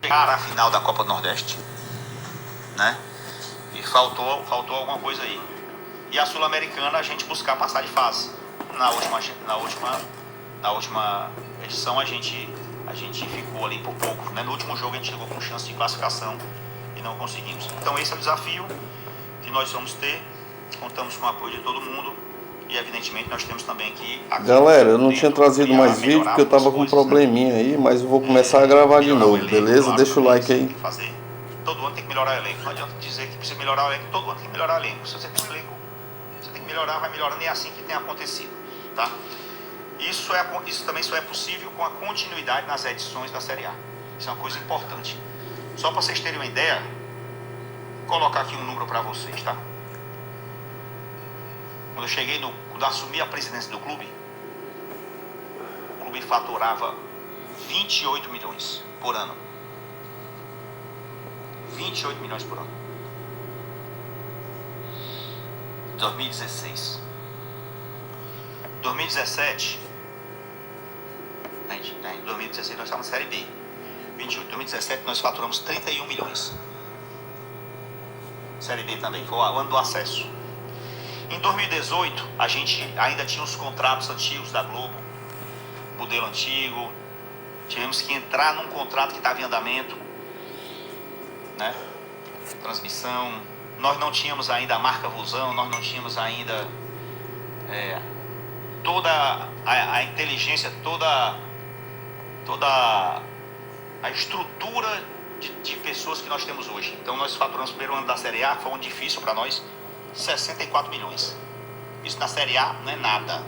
chegar à final da Copa do Nordeste, né? E faltou alguma coisa aí. E a Sul-Americana a gente buscar passar de fase. Na última edição a gente ficou ali por pouco, né? No último jogo a gente chegou com chance de classificação e não conseguimos. Então esse é o desafio que nós vamos ter. Contamos com o apoio de todo mundo e evidentemente nós temos também que... Galera, eu não tinha trazido mais vídeo porque eu tava com um probleminha, né? Aí, mas eu vou começar a gravar de novo, elenco, beleza? Claro, deixa o like aí. Todo ano tem que melhorar o elenco. Não adianta dizer que precisa melhorar o elenco, todo ano tem que melhorar o elenco. Se você tem um elenco, você tem que melhorar, vai melhorando, e é assim que tem acontecido, tá? Isso também só é possível com a continuidade nas edições da Série A. Isso é uma coisa importante. Só para vocês terem uma ideia, vou colocar aqui um número para vocês, tá? Quando eu cheguei, quando eu assumi a presidência do clube, o clube faturava 28 milhões por ano. 28 milhões por ano. 2016. 2017, em 2016 nós estávamos na Série B. 28. 2017 nós faturamos 31 milhões. Série B também, foi o ano do acesso. Em 2018, a gente ainda tinha os contratos antigos da Globo, modelo antigo. Tivemos que entrar num contrato que estava em andamento, né? Transmissão. Nós não tínhamos ainda a marca Vozão, nós não tínhamos ainda toda a inteligência, toda a estrutura de pessoas que nós temos hoje. Então nós faturamos o primeiro ano da Série A, foi um difícil para nós, 64 milhões. Isso na Série A não é nada.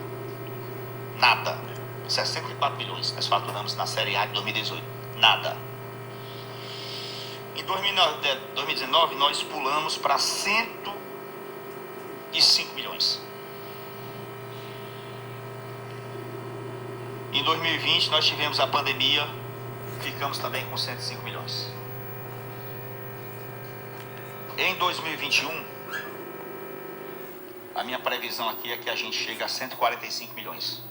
Nada. 64 milhões nós faturamos na Série A de 2018. Nada. Em 2019 nós pulamos para 105 milhões. Em 2020 nós tivemos a pandemia, ficamos também com 105 milhões. Em 2021, a minha previsão aqui é que a gente chegue a 145 milhões.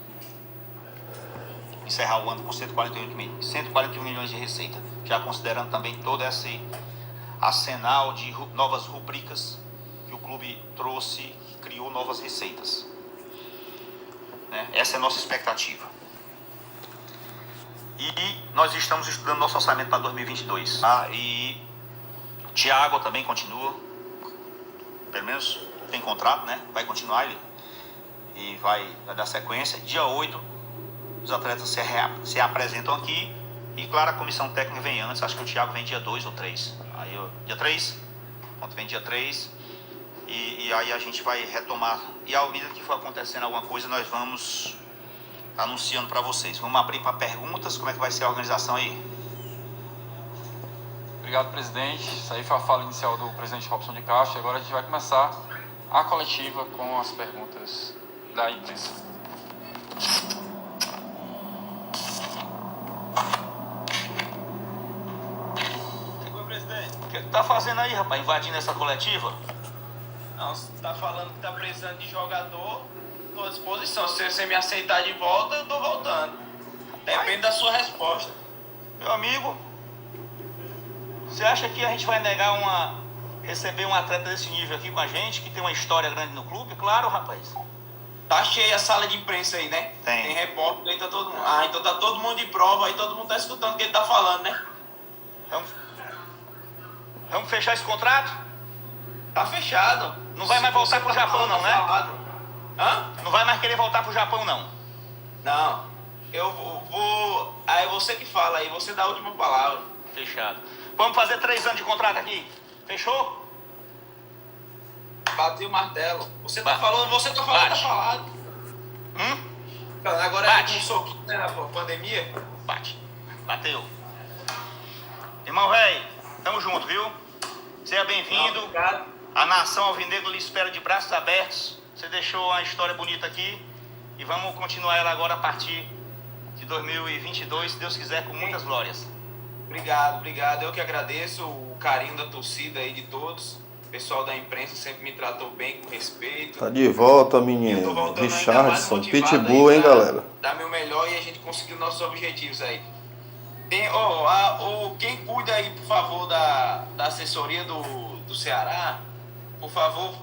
Encerrar o ano com 141 milhões de receita, já considerando também todo esse arsenal de novas rubricas que o clube trouxe, que criou novas receitas, né? Essa é a nossa expectativa. E nós estamos estudando nosso orçamento para 2022. E o Thiago também continua, pelo menos tem contrato, né? Vai continuar e vai dar sequência. Dia 8, os atletas se apresentam aqui. E claro, a comissão técnica vem antes. Acho que o Thiago vem dia 2 ou 3. Dia 3? Pronto, vem dia 3. E aí a gente vai retomar. E à medida que for acontecendo alguma coisa, nós vamos anunciando para vocês. Vamos abrir para perguntas. Como é que vai ser a organização aí? Obrigado, presidente. Isso aí foi a fala inicial do presidente Robson de Castro. Agora a gente vai começar a coletiva com as perguntas da imprensa. Oi, presidente. O que tá fazendo aí, rapaz? Invadindo essa coletiva? Não, você tá falando que tá precisando de jogador, tô à disposição. Se você me aceitar de volta, eu tô voltando. Depende da sua resposta. Meu amigo, você acha que a gente vai negar receber um atleta desse nível aqui com a gente, que tem uma história grande no clube? Claro, rapaz. Tá cheia a sala de imprensa aí, né? Tem repórter, aí tá todo mundo. Ah, então tá todo mundo de prova, aí todo mundo tá escutando o que ele tá falando, né? Vamos fechar esse contrato? Tá fechado. Não vai mais voltar pro Japão não, né? Hã? Não vai mais querer voltar pro Japão não? Não. Eu vou... Aí você que fala aí, você dá a última palavra. Fechado. Vamos fazer 3 anos de contrato aqui. Fechou? Bati o martelo. Você tá falando, tá falado. Agora Bate. É um soquinho, né, na pandemia. Bate. Bateu. Irmão velho, tamo junto, viu? Seja bem-vindo. Obrigado. A nação alvinegra lhe espera de braços abertos. Você deixou uma história bonita aqui. E vamos continuar ela agora a partir de 2022, se Deus quiser, com muitas glórias. Obrigado. Eu que agradeço o carinho da torcida aí de todos. O pessoal da imprensa sempre me tratou bem, com respeito. Tá de volta, menino. Richardson, Pitbull, hein, galera? Dar meu melhor e a gente conseguir nossos objetivos aí. Quem cuida aí favor da assessoria do Ceará, por favor,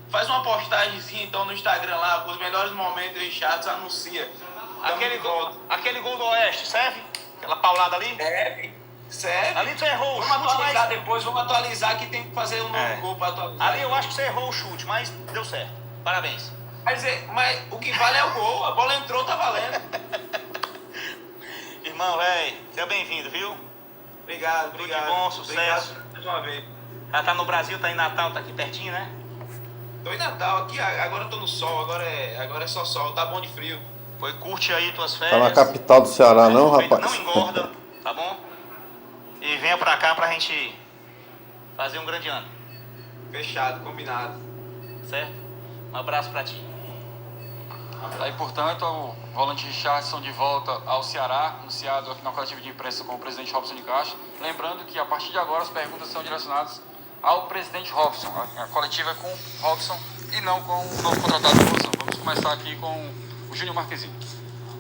faz uma postagemzinha então no Instagram lá, com os melhores momentos do Richardson, anuncia. Aquele gol do Oeste, serve? Aquela paulada ali? Serve. Ali tu errou o Vamos chute, atualizar mas... depois, vamos atualizar que tem que fazer um novo gol pra atualizar. Ali eu acho que você errou o chute, mas deu certo. Parabéns. Mas o que vale é o gol, a bola entrou, tá valendo. Irmão, velho, seja bem-vindo, viu? Obrigado. Tudo de bom, sucesso. Obrigado mais uma vez. Já tá no Brasil, tá em Natal, tá aqui pertinho, né? Tô em Natal, aqui agora eu tô no sol, agora é só sol, tá bom de frio. Foi, curte aí tuas férias. Tá na capital do Ceará não, Aproveita, rapaz? Não engorda, tá bom? E venha pra cá pra gente fazer um grande ano, Fechado, combinado. certo? Um abraço pra ti. Aí, portanto, o volante Richardson de volta ao Ceará, anunciado aqui na coletiva de imprensa com o presidente Robson de Castro. Lembrando que a partir de agora as perguntas são direcionadas ao presidente Robson. A coletiva é com o Robson e não com o novo contratado do Robson. Vamos começar aqui com o Júnior Marquezine.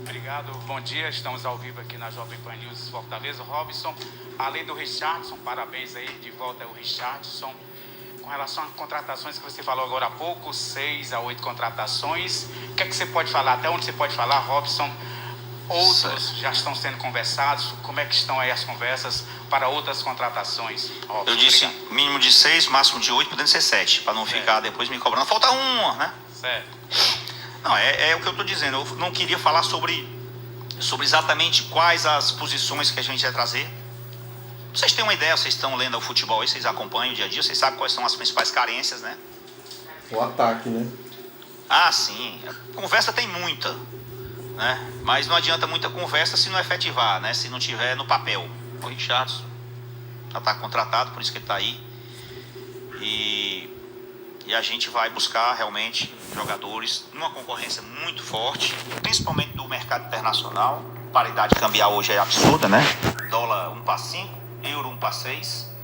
Obrigado, bom dia. Estamos ao vivo aqui na Jovem Pan News Fortaleza. Robson, além do Richardson, parabéns aí, de volta ao Richardson. Com relação a contratações que você falou agora há pouco, 6 a 8 contratações. O que é que você pode falar? Até onde você pode falar, Robson? Outros já estão sendo conversados. Como é que estão aí as conversas para outras contratações, Robson? Eu disse Obrigado. mínimo de 6, máximo de 8, podendo ser 7, pra não ficar depois me cobrando. Falta uma, né? Certo. Não, é o que eu tô dizendo. Eu não queria falar sobre exatamente quais as posições que a gente vai trazer. Vocês têm uma ideia, vocês estão lendo o futebol aí, vocês acompanham o dia a dia, vocês sabem quais são as principais carências, né? O ataque, né? Ah, sim. Conversa tem muita, né? Mas não adianta muita conversa se não efetivar, né? Se não tiver no papel. O Richardson já está contratado, por isso que ele está aí. E a gente vai buscar realmente jogadores numa concorrência muito forte, principalmente do mercado internacional. A paridade cambial hoje é absurda, né? Dólar 1 para 5, euro 1 para 6.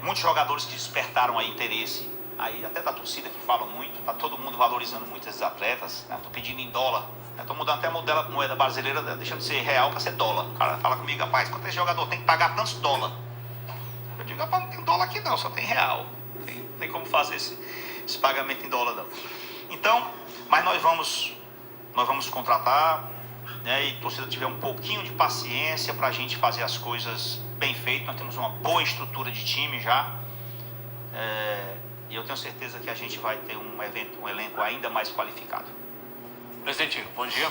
Muitos jogadores que despertaram aí interesse, aí até da torcida que falam muito, tá todo mundo valorizando muito esses atletas, né? Tô pedindo em dólar, né? Tô mudando até a moeda brasileira, deixando de ser real para ser dólar. O cara fala comigo, rapaz, quanto esse jogador tem que pagar tantos dólares? Eu digo, rapaz, não tem dólar aqui não, só tem real. Não tem como fazer esse pagamento em dólar não. Então, mas nós vamos contratar, né? E a torcida tiver um pouquinho de paciência para a gente fazer as coisas bem feitas. Nós temos uma boa estrutura de time já. E eu tenho certeza que a gente vai ter um elenco ainda mais qualificado. Presidente, bom dia.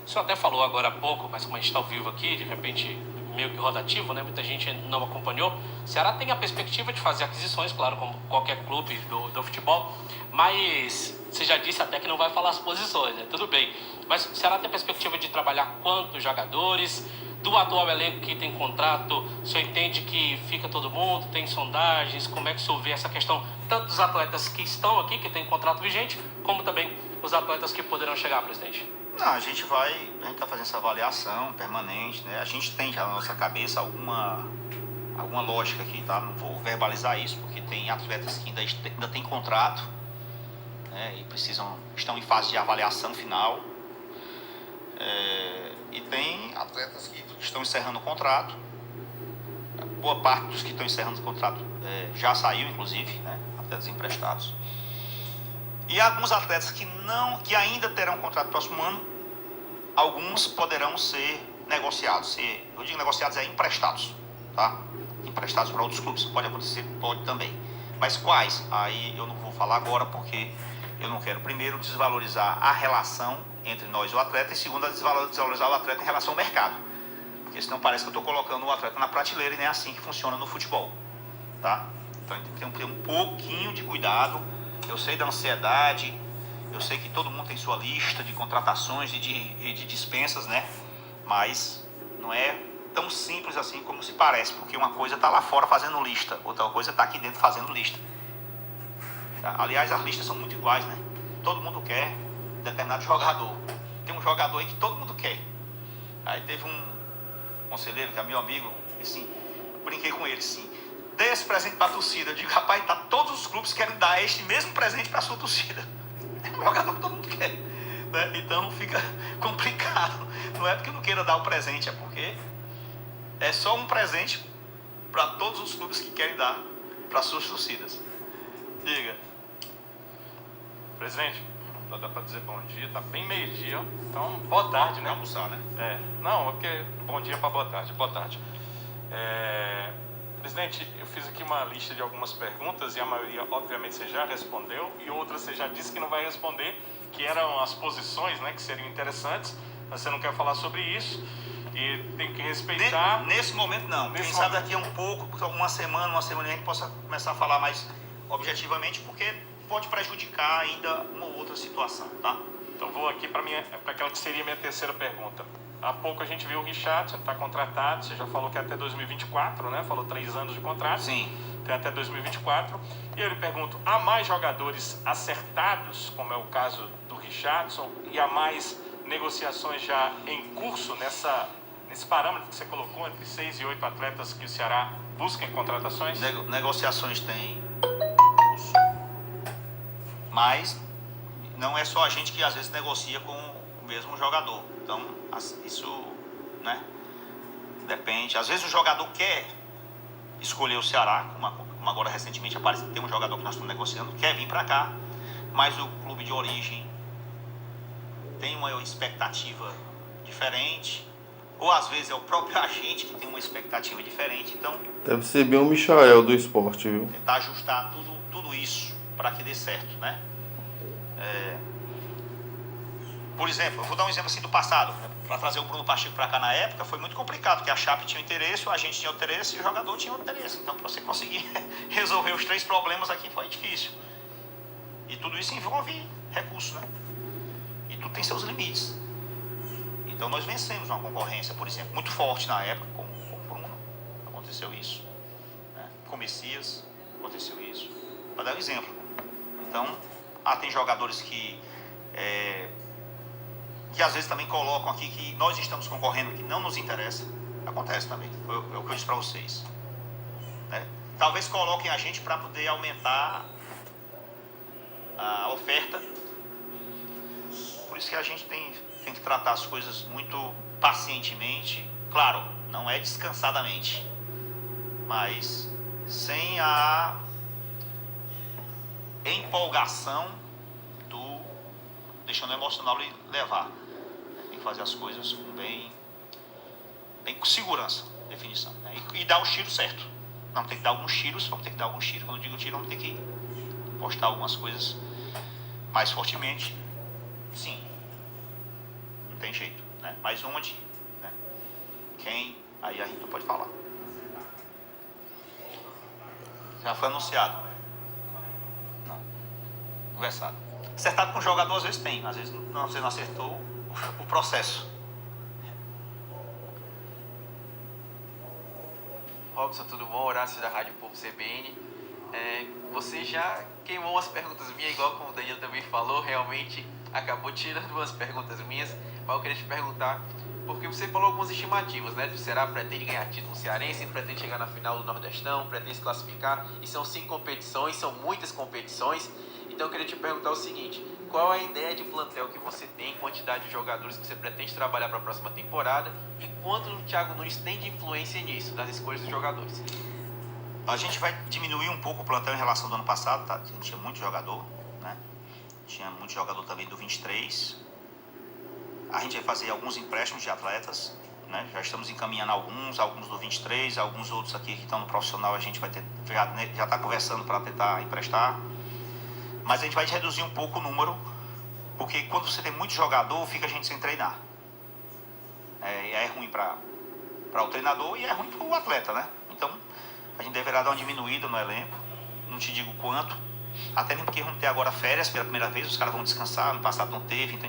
O senhor até falou agora há pouco, mas como a gente está ao vivo aqui, de repente meio que rotativo, né? Muita gente não acompanhou. O Ceará tem a perspectiva de fazer aquisições, claro, como qualquer clube do futebol, mas você já disse até que não vai falar as posições, né? Tudo bem. Mas o Ceará tem a perspectiva de trabalhar quantos jogadores? Do atual elenco que tem contrato, o senhor entende que fica todo mundo, tem sondagens? Como é que o senhor vê essa questão, tanto dos atletas que estão aqui, que tem contrato vigente, como também os atletas que poderão chegar, presidente? Não, a gente está fazendo essa avaliação permanente, né? A gente tem já na nossa cabeça alguma lógica aqui, tá? Não vou verbalizar isso, porque tem atletas que ainda têm contrato, né? E estão em fase de avaliação final. E tem atletas que estão encerrando o contrato. Boa parte dos que estão encerrando o contrato já saiu, inclusive, né? Atletas emprestados. E alguns atletas que ainda terão contrato no próximo ano, alguns poderão ser negociados. Eu digo negociados, emprestados, tá? Emprestados para outros clubes. Pode acontecer, pode também. Mas quais? Aí eu não vou falar agora, porque eu não quero, primeiro, desvalorizar a relação entre nós e o atleta, e segundo, desvalorizar o atleta em relação ao mercado. Porque senão parece que eu estou colocando o atleta na prateleira e nem é assim que funciona no futebol, tá? Então a gente tem que ter um pouquinho de cuidado. Eu sei da ansiedade, eu sei que todo mundo tem sua lista de contratações e de dispensas, né? Mas não é tão simples assim como se parece, porque uma coisa está lá fora fazendo lista, outra coisa está aqui dentro fazendo lista. Aliás, as listas são muito iguais, né? Todo mundo quer determinado jogador. Tem um jogador aí que todo mundo quer. Aí teve um conselheiro que é meu amigo, assim, brinquei com ele assim, dê esse presente para a torcida. Eu digo, rapaz, todos os clubes querem dar este mesmo presente para a sua torcida. É um jogador que todo mundo quer, né? Então fica complicado. Não é porque eu não queira dar o presente, é porque é só um presente para todos os clubes que querem dar para suas torcidas. Diga. Presidente, não dá para dizer bom dia, tá bem meio-dia, então boa tarde, né? Vamos almoçar, né? Não, porque bom dia para boa tarde, boa tarde. Presidente, eu fiz aqui uma lista de algumas perguntas e a maioria, obviamente, você já respondeu e outras você já disse que não vai responder, que eram as posições, né, que seriam interessantes, mas você não quer falar sobre isso e tem que respeitar. Nesse momento, não. Quem sabe daqui a um pouco, uma semana a gente possa começar a falar mais objetivamente, porque pode prejudicar ainda uma ou outra situação, tá? Então vou aqui para aquela que seria minha terceira pergunta. Há pouco a gente viu o Richardson, está contratado, você já falou que é até 2024, né? Falou 3 anos de contrato. Sim. Tem até 2024. E eu lhe pergunto, há mais jogadores acertados, como é o caso do Richardson, e há mais negociações já em curso nesse parâmetro que você colocou, entre 6 e 8 atletas que o Ceará busca em contratações? Negociações tem, mas não é só a gente que às vezes negocia com o mesmo jogador. Então, isso, né, depende. Às vezes o jogador quer escolher o Ceará, como agora recentemente apareceu, tem um jogador que nós estamos negociando, quer vir para cá, mas o clube de origem tem uma expectativa diferente, ou às vezes é o próprio agente que tem uma expectativa diferente. Então, deve ser bem o Michael do esporte, viu? tentar ajustar tudo isso para que dê certo, né? Por exemplo, eu vou dar um exemplo assim do passado, né? Para trazer o Bruno Pacheco para cá na época foi muito complicado, porque a Chape tinha interesse, o agente tinha interesse e o jogador tinha interesse. Então, para você conseguir resolver os 3 problemas aqui foi difícil. E tudo isso envolve recursos, né? E tudo tem seus limites. Então, nós vencemos uma concorrência, por exemplo, muito forte na época com o Bruno. Aconteceu isso. Né? Com o Messias, aconteceu isso. Para dar um exemplo. Então, tem jogadores que às vezes também colocam aqui que nós estamos concorrendo, que não nos interessa. Acontece também, é o que eu disse para vocês. Né? Talvez coloquem a gente para poder aumentar a oferta. Por isso que a gente tem que tratar as coisas muito pacientemente. Claro, não é descansadamente, mas sem a empolgação deixando o emocional levar. Tem que fazer as coisas com com segurança, definição, né? E dar os tiros certo. Não tem que dar alguns tiros, vamos ter que dar alguns tiros. Quando eu digo tiro, vamos ter que postar algumas coisas mais fortemente. Sim, não tem jeito, né? Mas onde, né? Quem, aí a gente não pode falar. Já foi anunciado? Não. Conversado. Acertado com o jogador às vezes tem, às vezes você não acertou o processo. Robson, tudo bom? Horácio da Rádio Povo CBN. Você já queimou umas perguntas minhas, igual como o Danilo também falou, realmente acabou tirando umas perguntas minhas, mas eu queria te perguntar, porque você falou algumas estimativas, né? O Ceará pretende ganhar título cearense, pretende chegar na final do Nordestão, pretende se classificar, e são 5 competições, são muitas competições. Então eu queria te perguntar o seguinte, qual a ideia de plantel que você tem, quantidade de jogadores que você pretende trabalhar para a próxima temporada e quanto o Thiago Nunes tem de influência nisso, das escolhas dos jogadores? A gente vai diminuir um pouco o plantel em relação ao ano passado, tá? A gente tinha muito jogador, né? Tinha muito jogador também do 23. A gente vai fazer alguns empréstimos de atletas, né? Já estamos encaminhando alguns do 23, alguns outros aqui que estão no profissional, a gente vai ter, já está conversando para tentar emprestar. Mas a gente vai reduzir um pouco o número, porque quando você tem muito jogador, fica a gente sem treinar. É ruim para o treinador e é ruim para o atleta, né? Então, a gente deverá dar uma diminuída no elenco, não te digo quanto, até mesmo porque vamos ter agora férias pela primeira vez, os caras vão descansar, no passado não teve, então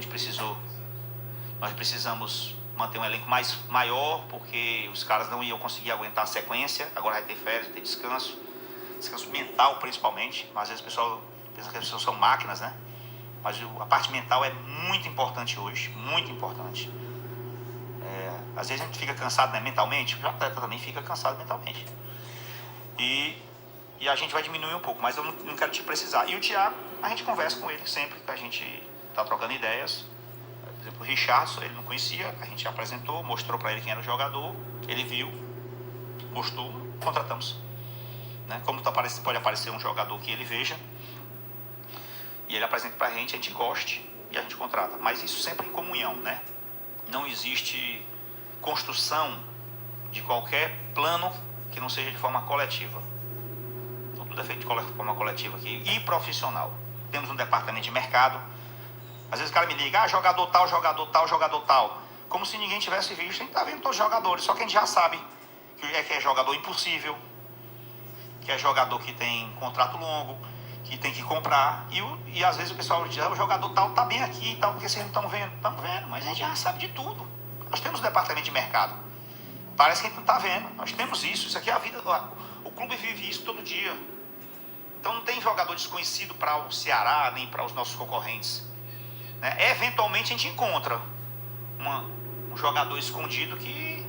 nós precisamos manter um elenco maior, porque os caras não iam conseguir aguentar a sequência, agora vai ter férias, vai ter descanso mental principalmente, mas às vezes o pessoal pensa que as pessoas são máquinas, né? Mas a parte mental é muito importante hoje, muito importante. Às vezes a gente fica cansado, né, mentalmente, o atleta também fica cansado mentalmente. E a gente vai diminuir um pouco, mas eu não quero te precisar. E o Thiago, a gente conversa com ele sempre que a gente está trocando ideias. Por exemplo, o Richardson, ele não conhecia, a gente apresentou, mostrou para ele quem era o jogador, ele viu, gostou, contratamos. Né? Como pode aparecer um jogador que ele veja e ele apresenta pra gente, a gente goste e a gente contrata. Mas isso sempre em comunhão, né? Não existe construção de qualquer plano que não seja de forma coletiva. Então, tudo é feito de forma coletiva aqui e profissional. Temos um departamento de mercado. Às vezes o cara me liga, jogador tal, jogador tal, jogador tal. Como se ninguém tivesse visto, a gente tá vendo todos os jogadores. Só que a gente já sabe que é jogador impossível, que é jogador que tem contrato longo, que tem que comprar. E às vezes o pessoal diz, o jogador tal tá bem aqui e tal, porque vocês não estão vendo. Estamos vendo, mas a gente já sabe de tudo. Nós temos um departamento de mercado. Parece que a gente não está vendo. Nós temos isso. Isso aqui é a vida. O clube vive isso todo dia. Então não tem jogador desconhecido para o Ceará, nem para os nossos concorrentes. Né? Eventualmente a gente encontra um jogador escondido que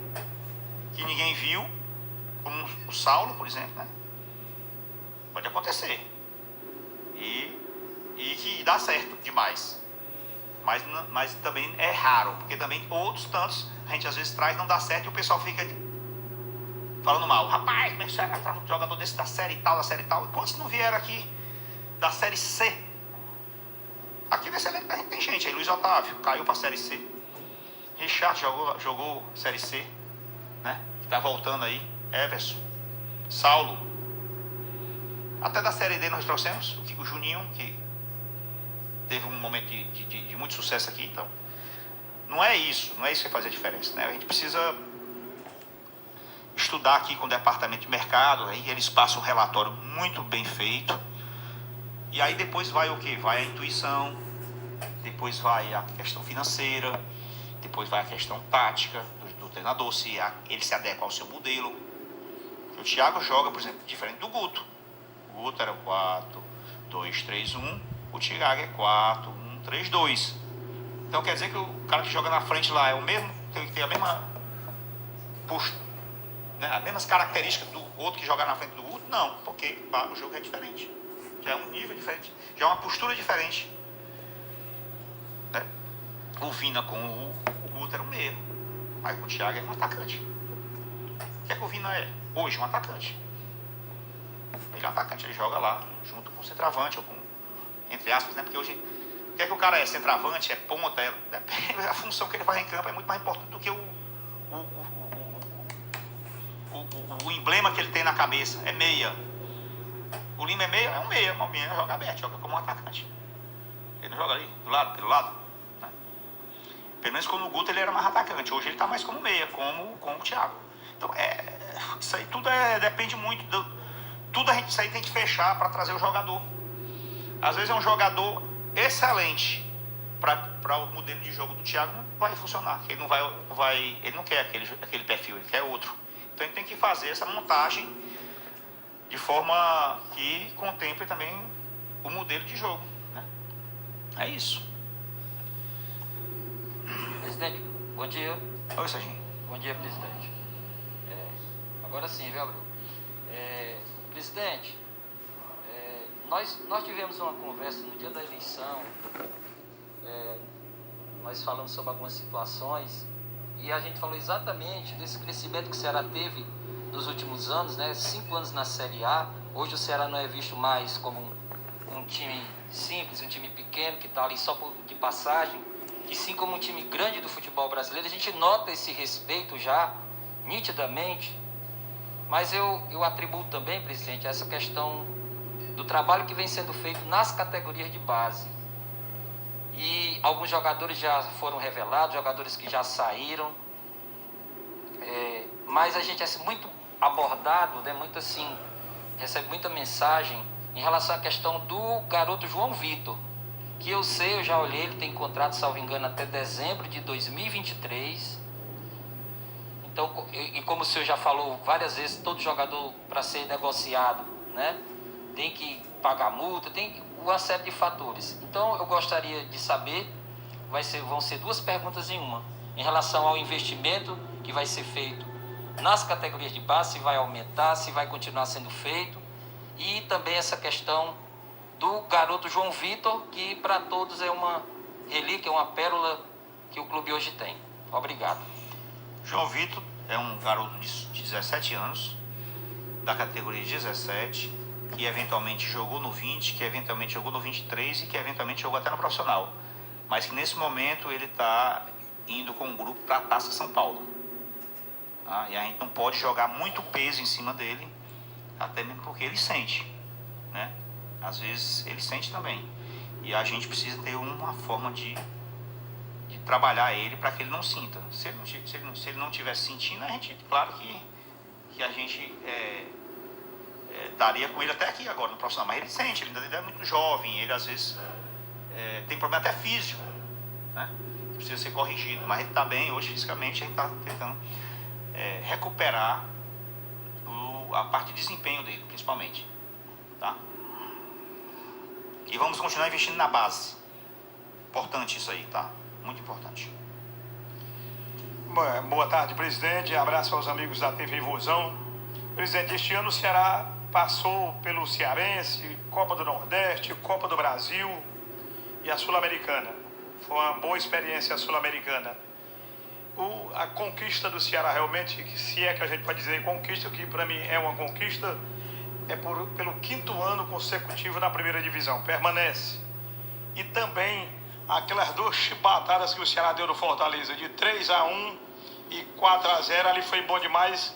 ninguém viu, como o Saulo, por exemplo. Né? Pode acontecer. E que dá certo demais. Mas também é raro, porque também outros tantos a gente às vezes traz, não dá certo e o pessoal fica falando mal. Rapaz, como é que você vai trazer um jogador desse da série tal, da série tal? E quantos não vieram aqui da série C? Aqui nesse elenco a gente tem gente aí, Luiz Otávio caiu para a série C. Richard jogou série C, né? Que tá voltando aí. Everson, Saulo. Até da série D nós trouxemos o Juninho, que teve um momento de muito sucesso aqui. Então, não é isso que vai fazer a diferença, né? A gente precisa estudar aqui com o departamento de mercado, aí eles passam um relatório muito bem feito. E aí depois vai o quê? Vai a intuição, depois vai a questão financeira, depois vai a questão tática do treinador, se ele se adequa ao seu modelo. O Thiago joga, por exemplo, diferente do Guto. O Guto era 4-2-3-1, o Thiago é 4-1-3-2. Então quer dizer que o cara que joga na frente lá é o mesmo, tem que ter a mesma postura, né? As mesmas características do outro que joga na frente do Guto? Não, porque o jogo é diferente. Já é um nível diferente, já é uma postura diferente. Né? O Vina com o Guto era o mesmo, mas com o Thiago é um atacante. O que é que o Vina é? Hoje um atacante. Ele é um atacante, ele joga lá junto com o centroavante, ou com, entre aspas, né? Porque hoje, o que é que o cara é? Centroavante, é ponta, a função que ele faz em campo é muito mais importante do que o emblema que ele tem na cabeça. É meia. O Lima é meia, é um meia, mas o Lima joga aberto, joga como um atacante. Ele não joga ali, do lado, pelo lado. Né? Pelo menos como o Guto ele era mais atacante. Hoje ele está mais como meia, como o Thiago. Então, isso aí tudo depende muito. Isso aí tem que fechar para trazer o jogador. Às vezes é um jogador excelente para o modelo de jogo do Thiago, não vai funcionar. Ele não quer aquele perfil, ele quer outro. Então ele tem que fazer essa montagem de forma que contemple também o modelo de jogo. Né? É isso. Presidente, bom dia. Oi, Serginho. Bom dia, presidente. Agora sim, viu, Abreu? Presidente, nós tivemos uma conversa no dia da eleição, nós falamos sobre algumas situações e a gente falou exatamente desse crescimento que o Ceará teve nos últimos anos, né? 5 anos na Série A. Hoje o Ceará não é visto mais como um time simples, um time pequeno que está ali só de passagem, e sim como um time grande do futebol brasileiro. A gente nota esse respeito já, nitidamente, mas eu atribuo também, presidente, essa questão do trabalho que vem sendo feito nas categorias de base. E alguns jogadores já foram revelados, jogadores que já saíram, mas a gente é muito abordado, né, muito assim, recebe muita mensagem em relação à questão do garoto João Vitor, que eu já olhei, ele tem contrato, salvo engano, até dezembro de 2023. Então, e como o senhor já falou várias vezes, todo jogador, para ser negociado, né, tem que pagar multa, tem uma série de fatores. Então, eu gostaria de saber, vão ser 2 perguntas em uma, em relação ao investimento que vai ser feito nas categorias de base, se vai aumentar, se vai continuar sendo feito, e também essa questão do garoto João Vitor, que para todos é uma relíquia, uma pérola que o clube hoje tem. Obrigado. João Vitor é um garoto de 17 anos, da categoria 17, que eventualmente jogou no 20, que eventualmente jogou no 23 e que eventualmente jogou até no profissional. Mas que nesse momento ele está indo com um grupo para a Taça São Paulo. Tá? E a gente não pode jogar muito peso em cima dele, até mesmo porque ele sente, né? Às vezes ele sente também. E a gente precisa ter uma forma de trabalhar ele para que ele não sinta. Se ele não estiver sentindo, a gente, claro que a gente daria com ele até aqui agora no profissional. Mas ele sente, ele ainda é muito jovem, ele às vezes tem problema até físico, né? Precisa ser corrigido. Mas ele está bem hoje fisicamente, a gente está tentando recuperar a parte de desempenho dele, principalmente. Tá? E vamos continuar investindo na base. Importante isso aí, tá? Muito importante. Boa tarde, presidente. Abraço aos amigos da TV Vozão. Presidente, este ano o Ceará passou pelo Cearense, Copa do Nordeste, Copa do Brasil e a Sul-Americana. Foi uma boa experiência a Sul-Americana. A conquista do Ceará realmente, se é que a gente pode dizer conquista, que para mim é uma conquista, pelo 5º ano consecutivo na primeira divisão, permanece. E também aquelas 2 chibatadas que o Ceará deu no Fortaleza, de 3-1 e 4-0, ali foi bom demais.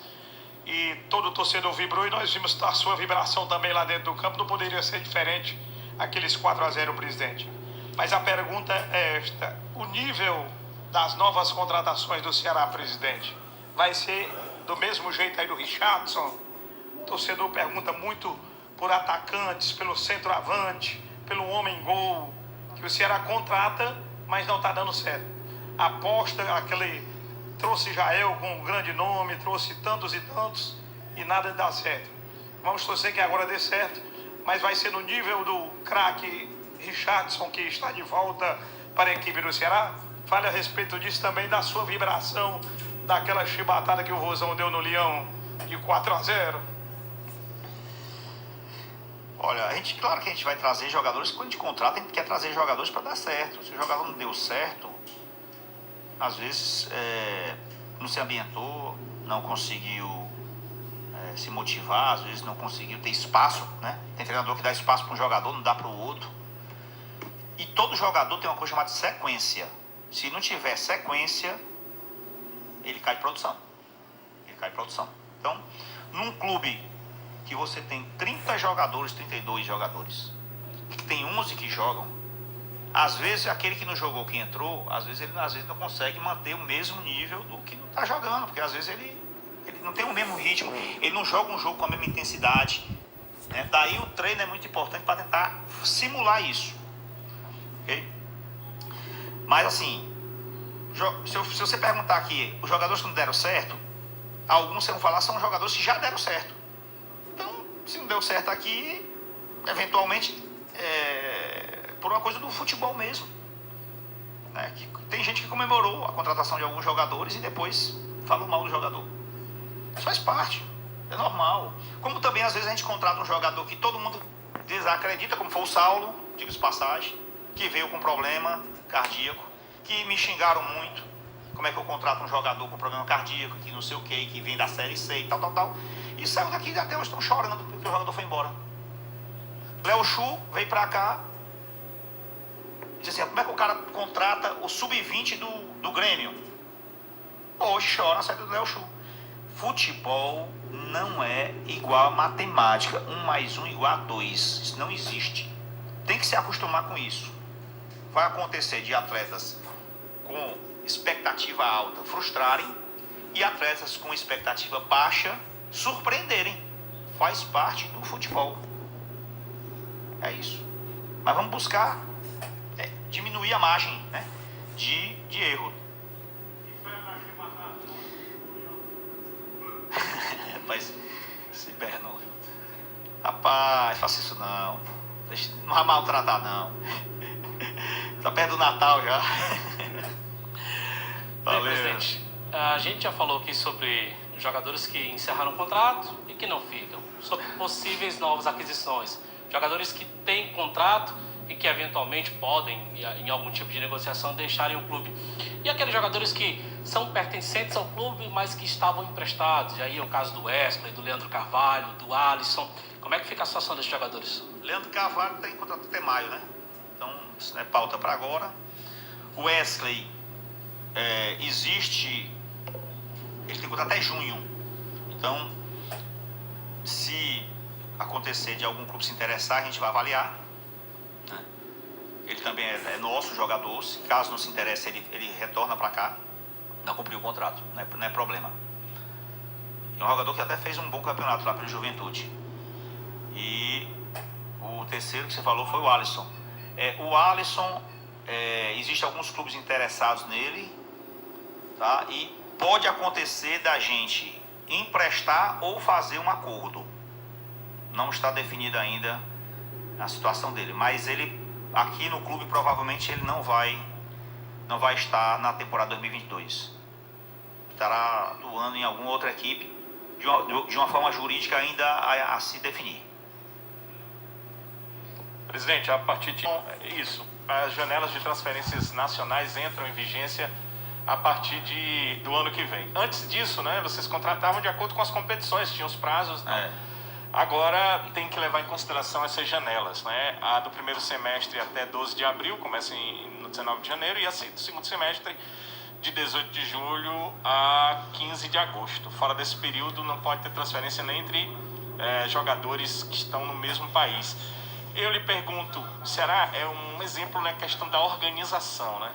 E todo o torcedor vibrou e nós vimos a sua vibração também lá dentro do campo. Não poderia ser diferente aqueles 4-0, presidente. Mas a pergunta é esta: o nível das novas contratações do Ceará, presidente, vai ser do mesmo jeito aí do Richardson? O torcedor pergunta muito por atacantes, pelo centroavante, pelo homem-gol, que o Ceará contrata, mas não está dando certo. Aposta, trouxe Jael com um grande nome, trouxe tantos e tantos, e nada dá certo. Vamos torcer que agora dê certo, mas vai ser no nível do craque Richardson, que está de volta para a equipe do Ceará? Fale a respeito disso também, da sua vibração, daquela chibatada que o Rosão deu no Leão de 4-0. Olha, claro que a gente vai trazer jogadores, quando a gente contrata, a gente quer trazer jogadores para dar certo. Se o jogador não deu certo, às vezes não se ambientou, não conseguiu se motivar, às vezes não conseguiu ter espaço, né? Tem treinador que dá espaço para um jogador, não dá para o outro. E todo jogador tem uma coisa chamada sequência. Se não tiver sequência, ele cai de produção. Então, num clube que você tem 30 jogadores, 32 jogadores, que tem 11 que jogam, às vezes aquele que não jogou, que entrou, às vezes ele não consegue manter o mesmo nível do que não está jogando, porque às vezes ele não tem o mesmo ritmo, ele não joga um jogo com a mesma intensidade, né? Daí o treino é muito importante para tentar simular isso, ok? Mas assim, se você perguntar aqui, os jogadores que não deram certo, alguns, vocês vão falar, são jogadores que já deram certo. Então, se não deu certo aqui, eventualmente, por uma coisa do futebol mesmo, né? Que tem gente que comemorou a contratação de alguns jogadores e depois falou mal do jogador. Isso faz parte, é normal. Como também, às vezes, a gente contrata um jogador que todo mundo desacredita, como foi o Saulo, diga-se passagem, que veio com problema cardíaco, que me xingaram muito. Como é que eu contrato um jogador com problema cardíaco, que não sei o que vem da Série C e tal. E saiu daqui e até hoje estão chorando porque o jogador foi embora. Léo Chu veio pra cá e disse assim: como é que o cara contrata o sub-20 do Grêmio? Hoje chora a saída do Léo Chu. Futebol não é igual a matemática. 1 mais 1 igual a 2. Isso não existe. Tem que se acostumar com isso. Vai acontecer de atletas com expectativa alta frustrarem e atletas com expectativa baixa surpreenderem. Faz parte do futebol. É isso. Mas vamos buscar diminuir a margem, né, de erro. Rapaz, esse Bernou. Rapaz, faça isso não. Não vai maltratar não. Tá perto do Natal já. Bem, presidente, a gente já falou aqui sobre jogadores que encerraram o contrato e que não ficam, sobre possíveis novas aquisições, jogadores que têm contrato e que eventualmente podem, em algum tipo de negociação, deixarem o clube. E aqueles jogadores que são pertencentes ao clube, mas que estavam emprestados. E aí é o caso do Wesley, do Leandro Carvalho, do Alisson. Como é que fica a situação desses jogadores? Leandro Carvalho tem contrato até maio, né? Então, isso é pauta para agora. O Wesley, existe... Ele tem contrato até junho. Então, se acontecer de algum clube se interessar, a gente vai avaliar. Né? Ele também é nosso jogador. Se caso não se interesse, ele retorna para cá. Não cumpriu o contrato, não é problema. É um jogador que até fez um bom campeonato lá pelo Juventude. E o terceiro que você falou foi o Alisson. O Alisson, existem alguns clubes interessados nele, tá? E pode acontecer da gente emprestar ou fazer um acordo. Não está definida ainda a situação dele, mas ele aqui no clube provavelmente ele não vai estar na temporada 2022. Estará atuando em alguma outra equipe de uma forma jurídica ainda a se definir. Presidente, a partir de isso, as janelas de transferências nacionais entram em vigência a partir do ano que vem. Antes disso, né, vocês contratavam de acordo com as competições, tinham os prazos. Né? Agora tem que levar em consideração essas janelas. Né? A do primeiro semestre até 12 de abril, começa no 19 de janeiro, e a do segundo semestre de 18 de julho a 15 de agosto. Fora desse período não pode ter transferência nem entre jogadores que estão no mesmo país. Eu lhe pergunto, é um exemplo na questão da organização, né?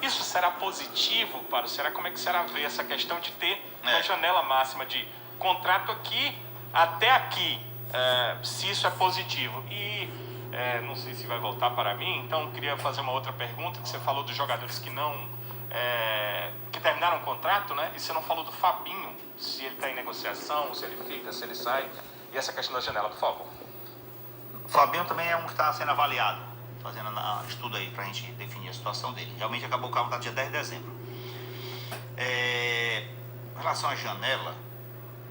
Isso será positivo para o Ceará? Como é que o Ceará vê essa questão de ter uma janela máxima de contrato aqui até aqui, se isso é positivo? E não sei se vai voltar para mim, então queria fazer uma outra pergunta, que você falou dos jogadores que que terminaram o contrato, né? E você não falou do Fabinho, se ele está em negociação, se ele fica, se ele sai, e essa questão da janela, por favor. O Fabinho também é um que está sendo avaliado, fazendo estudo aí para a gente definir a situação dele. Realmente acabou o contrato dia 10 de dezembro. Em relação à janela,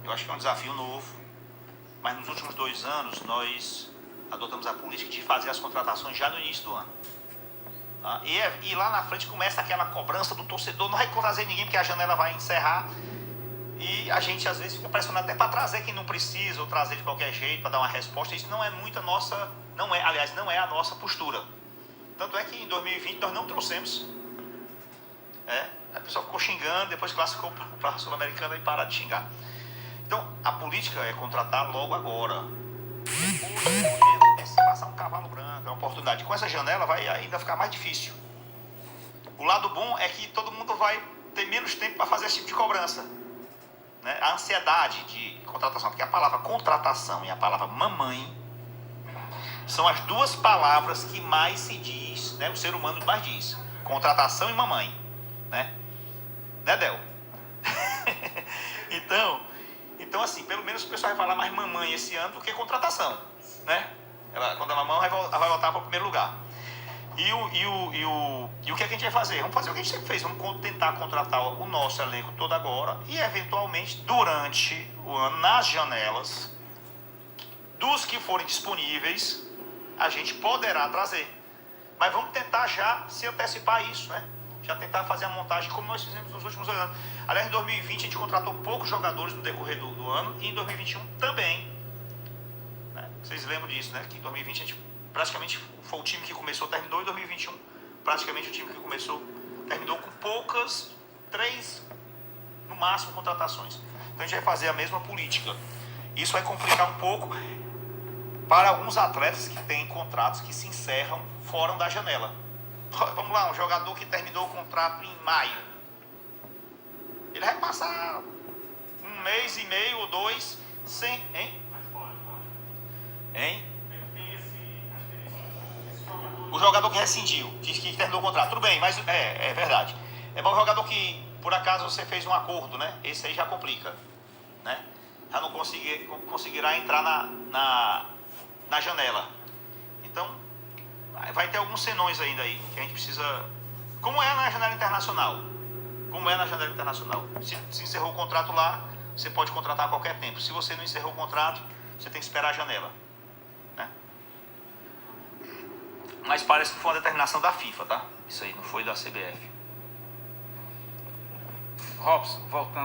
eu acho que é um desafio novo, mas nos últimos 2 anos nós adotamos a política de fazer as contratações já no início do ano. Tá? E lá na frente começa aquela cobrança do torcedor, não vai trazer ninguém porque a janela vai encerrar. E a gente às vezes fica pressionado até para trazer quem não precisa, ou trazer de qualquer jeito para dar uma resposta. Isso não é muito a nossa, não é a nossa postura. Tanto é que em 2020 nós não trouxemos. A pessoa ficou xingando, depois classificou para a Sul-Americana e para de xingar. Então a política é contratar logo agora. Depois é passar um cavalo branco, é uma oportunidade. Com essa janela vai ainda ficar mais difícil. O lado bom é que todo mundo vai ter menos tempo para fazer esse tipo de cobrança. Né? A ansiedade de contratação, porque a palavra contratação e a palavra mamãe são as duas palavras que mais se diz, né? O ser humano mais diz, contratação e mamãe, né Del? então assim, pelo menos o pessoal vai falar mais mamãe esse ano do que contratação, né? Quando a mamãe vai voltar para o primeiro lugar. E o que a gente vai fazer? Vamos fazer o que a gente sempre fez. Vamos tentar contratar o nosso elenco todo agora e, eventualmente, durante o ano, nas janelas, dos que forem disponíveis, a gente poderá trazer. Mas vamos tentar já se antecipar isso, né? Já tentar fazer a montagem como nós fizemos nos últimos anos. Aliás, em 2020 a gente contratou poucos jogadores no decorrer do ano e em 2021 também. Né? Vocês lembram disso, né? Que em 2020 a gente praticamente foi o time que começou, terminou em 2021. Praticamente o time que começou, terminou com poucas, 3 no máximo contratações. Então a gente vai fazer a mesma política. Isso vai complicar um pouco para alguns atletas que têm contratos que se encerram fora da janela. Vamos lá, um jogador que terminou o contrato em maio. Ele vai passar 1 mês e meio ou 2 sem... O jogador que rescindiu, que terminou o contrato. Tudo bem, mas é verdade. É bom o jogador que, por acaso, você fez um acordo, né? Esse aí já complica, né? Já não conseguirá entrar na janela. Então, vai ter alguns senões ainda aí, que a gente precisa... Como é na janela internacional. Se encerrou o contrato lá, você pode contratar a qualquer tempo. Se você não encerrou o contrato, você tem que esperar a janela. Né? Mas parece que foi uma determinação da FIFA, tá? Isso aí, não foi da CBF. Robson, voltando.